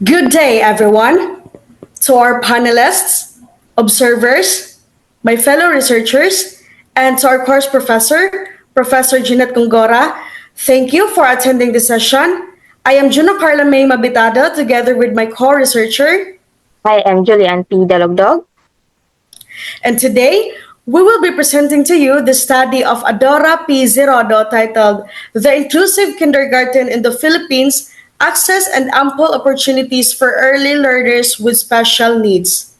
Good day, everyone, to our panelists, observers, my fellow researchers, and to our course professor, Professor Jeneatte Gongora. Thank you for attending this session. I am Jona Karla Mabetado together with my co-researcher, I am Julian P. Dalogdog. and today we will be presenting to you the study of Adora P. Zerodo titled The Inclusive Kindergarten in the Philippines, Access and Ample Opportunities for Early Learners with Special Needs.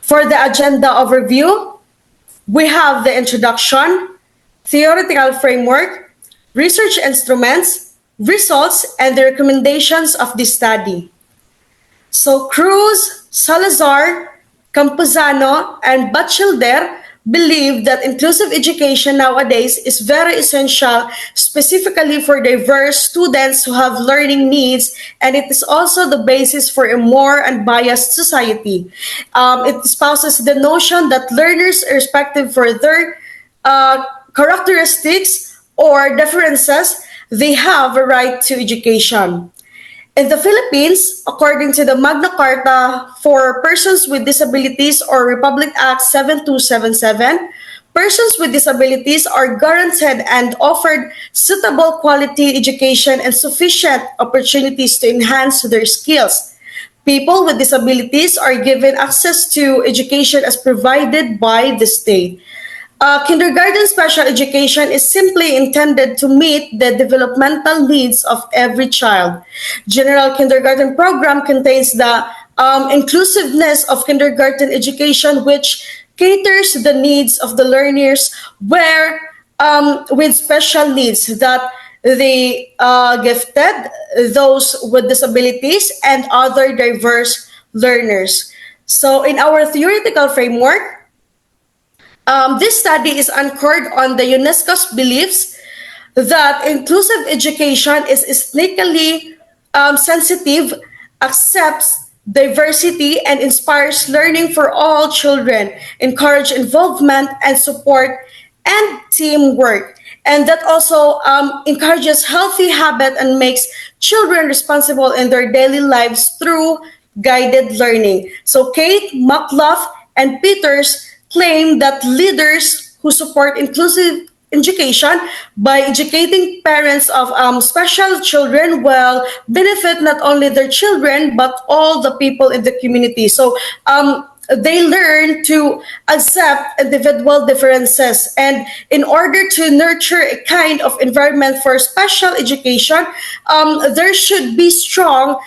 For the agenda overview, we have the introduction, theoretical framework, research instruments, results, and the recommendations of this study. So Cruz, Salazar, Campuzano, and Batchelder believe that inclusive education nowadays is very essential, specifically for diverse students who have learning needs, and it is also the basis for a more unbiased society. It espouses the notion that learners, irrespective for their characteristics or differences, they have a right to education. In the Philippines, according to the Magna Carta for Persons with Disabilities or Republic Act 7277, persons with disabilities are guaranteed and offered suitable quality education and sufficient opportunities to enhance their skills. People with disabilities are given access to education as provided by the state. Kindergarten special education is simply intended to meet the developmental needs of every child. General kindergarten program contains the inclusiveness of kindergarten education, which caters to the needs of the learners where with special needs that the gifted, those with disabilities, and other diverse learners. So in our theoretical framework, this study is anchored on the UNESCO's beliefs that inclusive education is ethnically sensitive, accepts diversity, and inspires learning for all children, encourage involvement and support, and teamwork. And that also encourages healthy habit and makes children responsible in their daily lives through guided learning. So Kate, McLaugh, and Peters claim that leaders who support inclusive education by educating parents of special children will benefit not only their children but all the people in the community. So they learn to accept individual differences, and in order to nurture a kind of environment for special education, there should be strong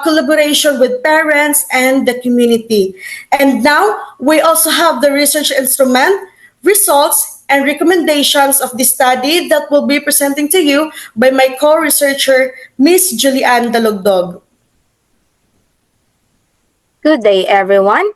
collaboration with parents and the community. And now we also have the research instrument, results, and recommendations of this study that will be presenting to you by my co-researcher, Miss Julianne Dalogdog. Good day, everyone.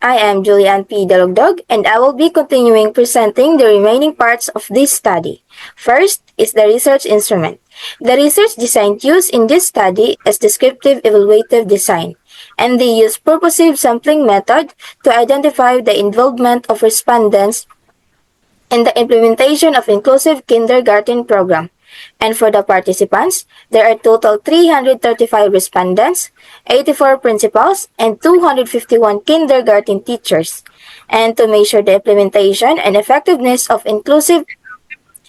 I am Julian P. Dalogdog, and I will be continuing presenting the remaining parts of this study. First is the research instrument. The research design used in this study is descriptive evaluative design, and they use purposive sampling method to identify the involvement of respondents in the implementation of inclusive kindergarten program. And for the participants, there are total 335 respondents, 84 principals, and 251 kindergarten teachers. And to measure the implementation and effectiveness of inclusive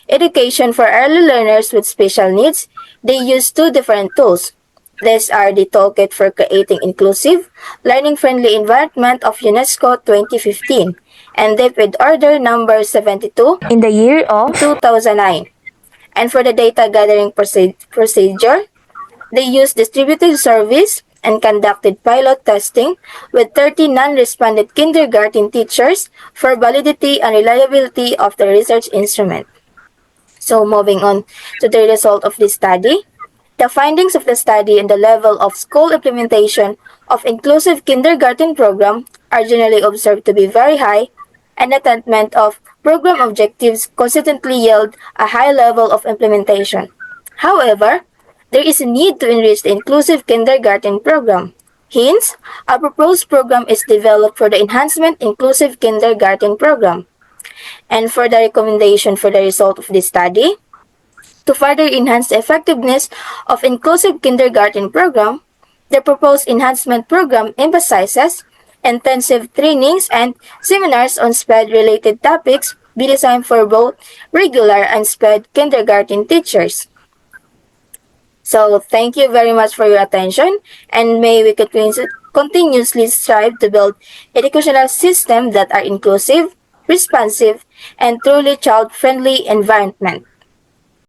education for early learners with special needs, they use two different tools. These are the Toolkit for Creating Inclusive, Learning-Friendly Environment of UNESCO 2015, and DFID Order Number 72 in the year of 2009. And for the data gathering procedure, they used distributed surveys and conducted pilot testing with 30 non-respondent kindergarten teachers for validity and reliability of the research instrument. So moving on to the result of this study, the findings of the study and the level of school implementation of inclusive kindergarten program are generally observed to be very high, and attainment of program objectives consistently yield a high level of implementation. However, there is a need to enrich the inclusive kindergarten program. Hence, a proposed program is developed for the enhancement inclusive kindergarten program. And for the recommendation for the result of this study, to further enhance the effectiveness of inclusive kindergarten program, The proposed enhancement program emphasizes intensive trainings and seminars on SPED-related topics be designed for both regular and SPED kindergarten teachers. So thank you very much for your attention, and may we continuously strive to build educational systems that are inclusive, responsive, and truly child-friendly environment.